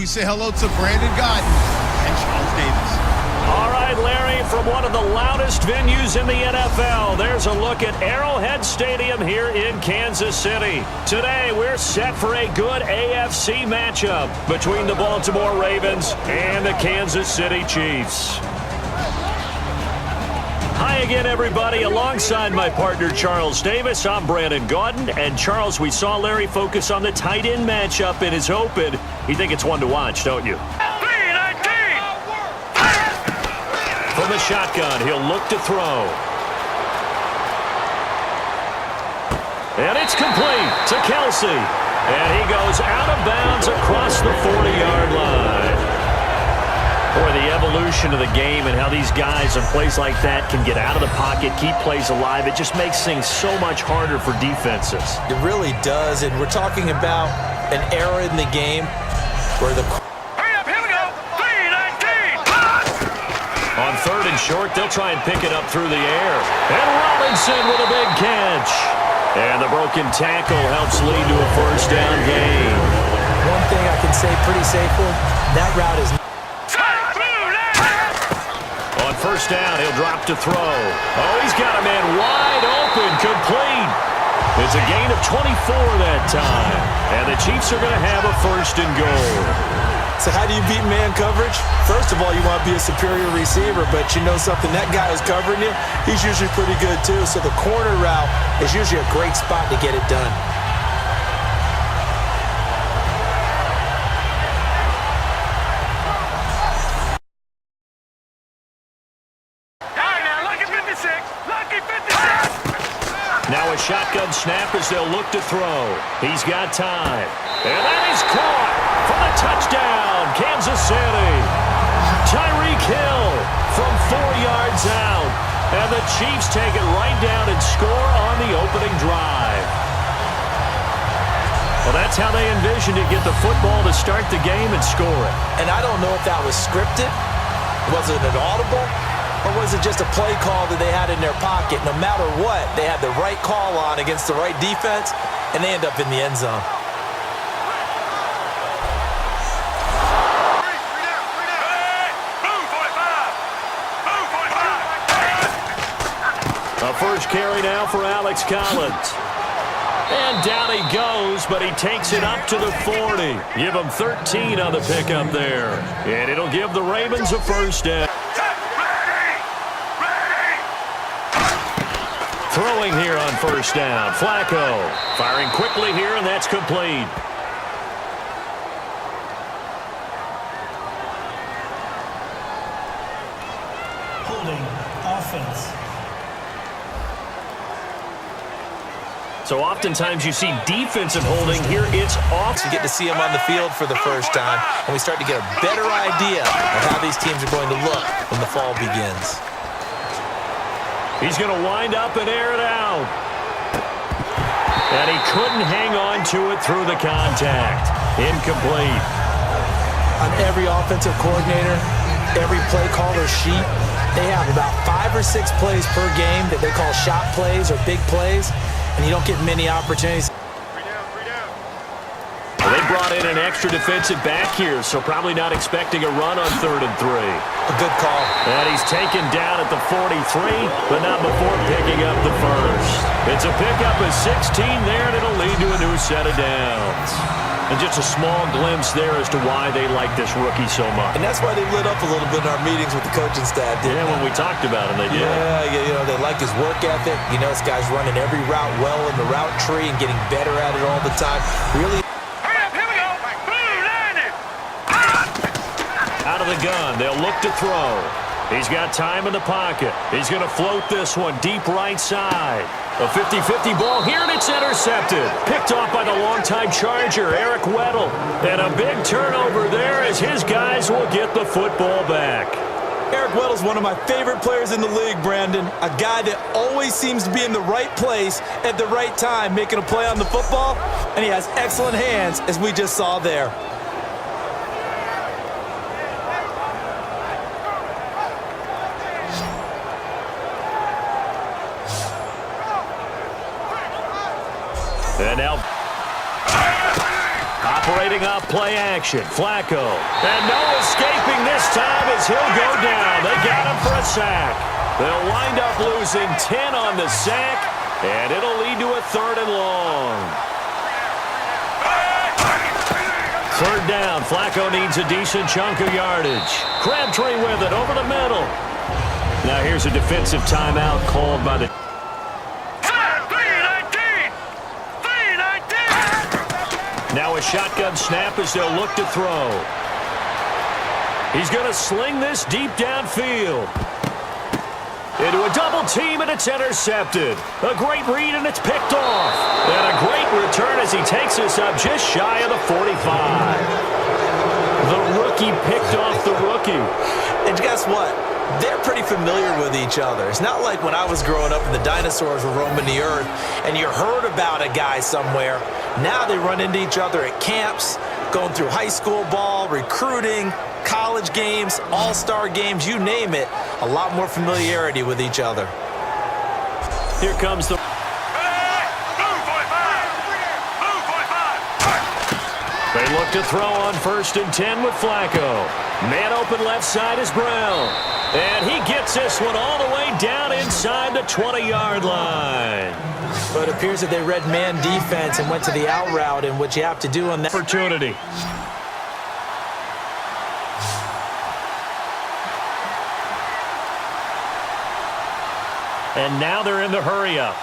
we say hello to Brandon Gaudin and Charles Davis. All right, Larry, from one of the loudest venues in the NFL, there's a look at Arrowhead Stadium here in Kansas City. Today, we're set for a good AFC matchup between the Baltimore Ravens and the Kansas City Chiefs. Hi again, everybody. Alongside my partner, Charles Davis, I'm Brandon Gaudin. And, Charles, we saw Larry focus on the tight end matchup in his open. You think it's one to watch, don't you? From the shotgun, he'll look to throw. And it's complete to Kelsey. And he goes out of bounds across the 40-yard line. Boy, the evolution of the game and how these guys in plays like that can get out of the pocket, keep plays alive, it just makes things so much harder for defenses. It really does, and we're talking about an era in the game where the... On third and short, they'll try and pick it up through the air. And Robinson with a big catch. And the broken tackle helps lead to a first down gain. One thing I can say pretty safely, that route is... On first down, he'll drop to throw. Oh, he's got a man wide open, complete. It's a gain of 24 that time. And the Chiefs are going to have a first and goal. So how do you beat man coverage? First of all, you want to be a superior receiver, but you know something, that guy who's covering you, he's usually pretty good too. So the corner route is usually a great spot to get it done. Now a shotgun snap as they'll look to throw. He's got time. And that is caught for the touchdown, Kansas City. Tyreek Hill from 4 yards out. And the Chiefs take it right down and score on the opening drive. Well, that's how they envisioned it, get the football to start the game and score it. And I don't know if that was scripted. Was it an audible? Or was it just a play call that they had in their pocket? No matter what, they had the right call on against the right defense, and they end up in the end zone. A first carry now for Alex Collins. And down he goes, but he takes it up to the 40. Give him 13 on the pickup there. And it'll give the Ravens a first down. Throwing here on first down. Flacco firing quickly here, and that's complete. Holding offense. So oftentimes you see defensive holding. Here it's off. You get to see them on the field for the first time, and we start to get a better idea of how these teams are going to look when the fall begins. He's going to wind up and air it out. And he couldn't hang on to it through the contact. Incomplete. On every offensive coordinator, every play caller sheet, they have about 5 or 6 plays per game that they call shot plays or big plays, and you don't get many opportunities. Well, they brought in an extra defensive back here, so probably not expecting a run on 3rd and 3. A good call. And he's taken down at the 43, but not before picking up the first. It's a pickup of 16 there, and it'll lead to a new set of downs. And just a small glimpse there as to why they like this rookie so much. And that's why they lit up a little bit in our meetings with the coaching staff, didn't they? When we talked about him, they did. Yeah, you know, they like his work ethic. You know, this guy's running every route well in the route tree and getting better at it all the time. Really. Out of the gun, they'll look to throw. He's got time in the pocket. He's going to float this one deep right side. A 50-50 ball here, and it's intercepted. Picked off by the longtime Charger, Eric Weddle. And a big turnover there as his guys will get the football back. Eric Weddle's one of my favorite players in the league, Brandon. A guy that always seems to be in the right place at the right time, making a play on the football. And he has excellent hands, as we just saw there. And now operating Trading off play action. Flacco. And no escaping this time as he'll go down. They got him for a sack. They'll wind up losing 10 on the sack, and it'll lead to a 3rd and long. 3rd down. Flacco needs a decent chunk of yardage. Crabtree with it over the middle. Now here's a defensive timeout called by the... Now a shotgun snap as they'll look to throw. He's going to sling this deep downfield. Into a double team, and it's intercepted. A great read, and it's picked off. And a great return as he takes this up just shy of the 45. The rookie picked off the rookie. And guess what? They're pretty familiar with each other. It's not like when I was growing up and the dinosaurs were roaming the earth and you heard about a guy somewhere. Now they run into each other at camps, going through high school ball, recruiting, college games, all-star games, you name it. A lot more familiarity with each other. Here comes the... They look to throw on 1st and 10 with Flacco. Man open left side is Brown. And he gets this one all the way down inside the 20-yard line. But it appears that they read man defense and went to the out route, and what you have to do on that opportunity. And now they're in the hurry-up.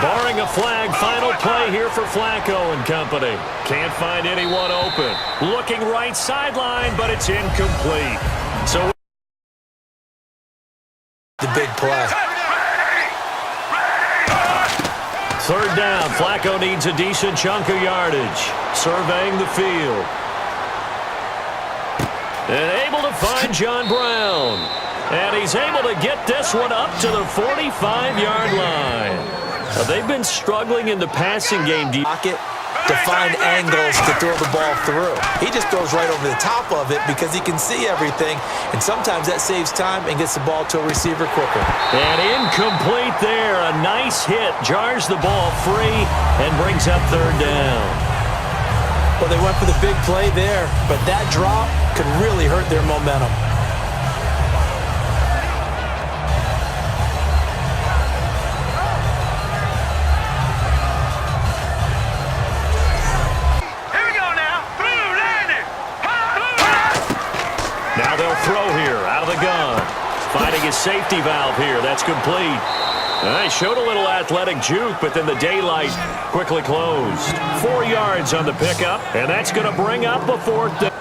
Barring a flag, final play here for Flacco and company. Can't find anyone open. Looking right sideline, but it's incomplete. So the big play. 3rd down. Flacco needs a decent chunk of yardage. Surveying the field. And able to find John Brown. And he's able to get this one up to the 45-yard line. Now, they've been struggling in the passing game. To find angles to throw the ball through. He just throws right over the top of it because he can see everything, and sometimes that saves time and gets the ball to a receiver quicker. And incomplete there. A nice hit. Jars the ball free and brings up 3rd down. Well, they went for the big play there, but that drop could really hurt their momentum. Now they'll throw here out of the gun. Finding his safety valve here. That's complete. They showed a little athletic juke, but then the daylight quickly closed. 4 yards on the pickup, and that's going to bring up a 4th down.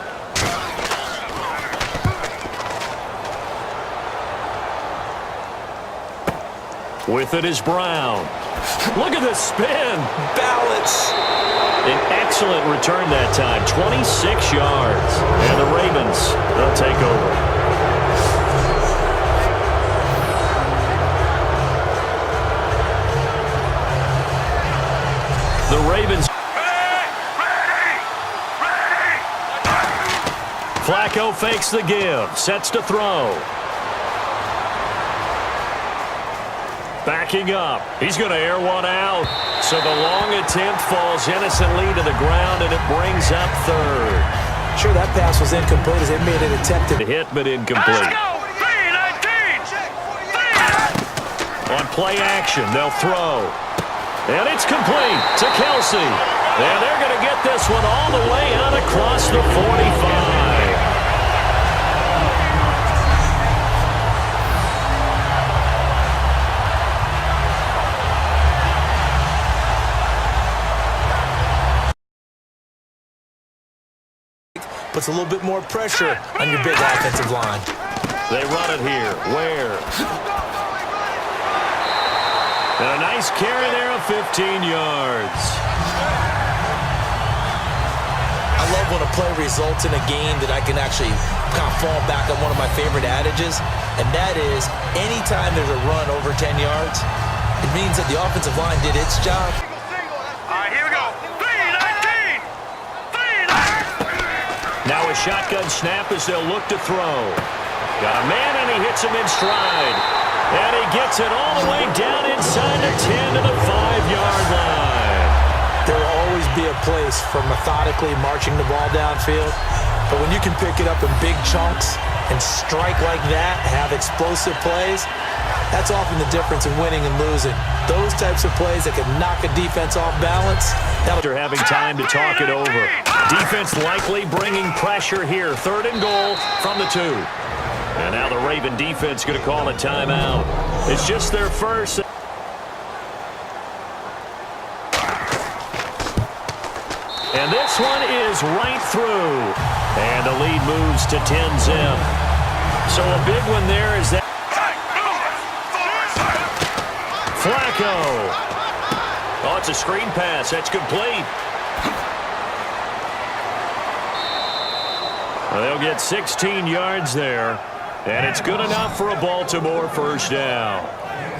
With it is Brown. Look at the spin. Balance. An excellent return that time, 26 yards. And the Ravens, they'll take over. The Ravens. Flacco fakes the give, sets to throw. Backing up. He's going to air one out. So the long attempt falls innocently to the ground, and it brings up 3rd. Sure, that pass was incomplete as they made an attempt to hit, but incomplete. On play action, they'll throw. And it's complete to Kelsey. And they're going to get this one all the way out across the 45. Puts a little bit more pressure on your big offensive line. They run it here. Ware. And a nice carry there of 15 yards. I love when a play results in a game that I can actually kind of fall back on one of my favorite adages, and that is anytime there's a run over 10 yards, it means that the offensive line did its job. Now a shotgun snap as they'll look to throw. Got a man, and he hits him in stride. And he gets it all the way down inside the 10 to the 5-yard line. There will always be a place for methodically marching the ball downfield. But when you can pick it up in big chunks and strike like that, have explosive plays, that's often the difference in winning and losing. Those types of plays that can knock a defense off balance. After having time to talk it over. Defense likely bringing pressure here. 3rd and goal from the 2. And now the Raven defense going to call a timeout. It's just their first. And this one is right through. And the lead moves to 10-zip. So a big one there is that. Flacco. Oh, it's a screen pass. That's complete. Well, they'll get 16 yards there. And it's good enough for a Baltimore first down.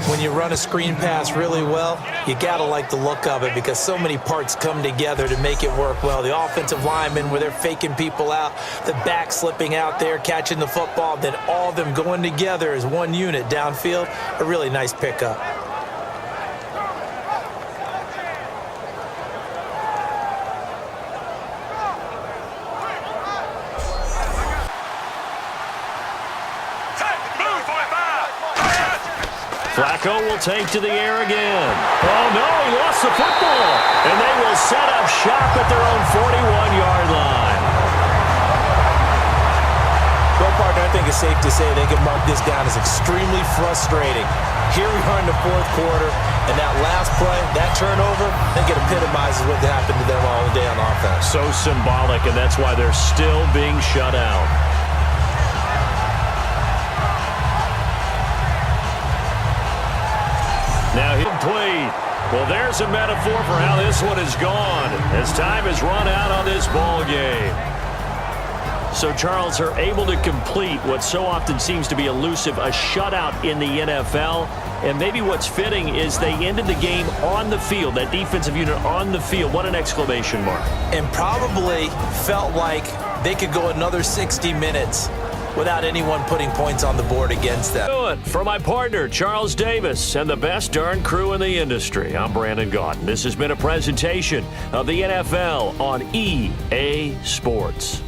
When you run a screen pass really well, you got to like the look of it because so many parts come together to make it work well. The offensive linemen, where they're faking people out, the back slipping out there, catching the football, then all of them going together as one unit downfield. A really nice pickup. Flacco will take to the air again. Oh, no, he lost the football. And they will set up shop at their own 41-yard line. Well, partner, I think it's safe to say they can mark this down as extremely frustrating. Here we are in the 4th quarter, and that last play, that turnover, I think it epitomizes what happened to them all day on offense. So symbolic, and that's why they're still being shut out. Now he'll complete. Well, there's a metaphor for how this one is gone as time has run out on this ball game. So, Charles, are able to complete what so often seems to be elusive, a shutout in the NFL. And maybe what's fitting is they ended the game on the field, that defensive unit on the field. What an exclamation mark. And probably felt like they could go another 60 minutes without anyone putting points on the board against them. For my partner, Charles Davis, and the best darn crew in the industry, I'm Brandon Gaudin. This has been a presentation of the NFL on EA Sports.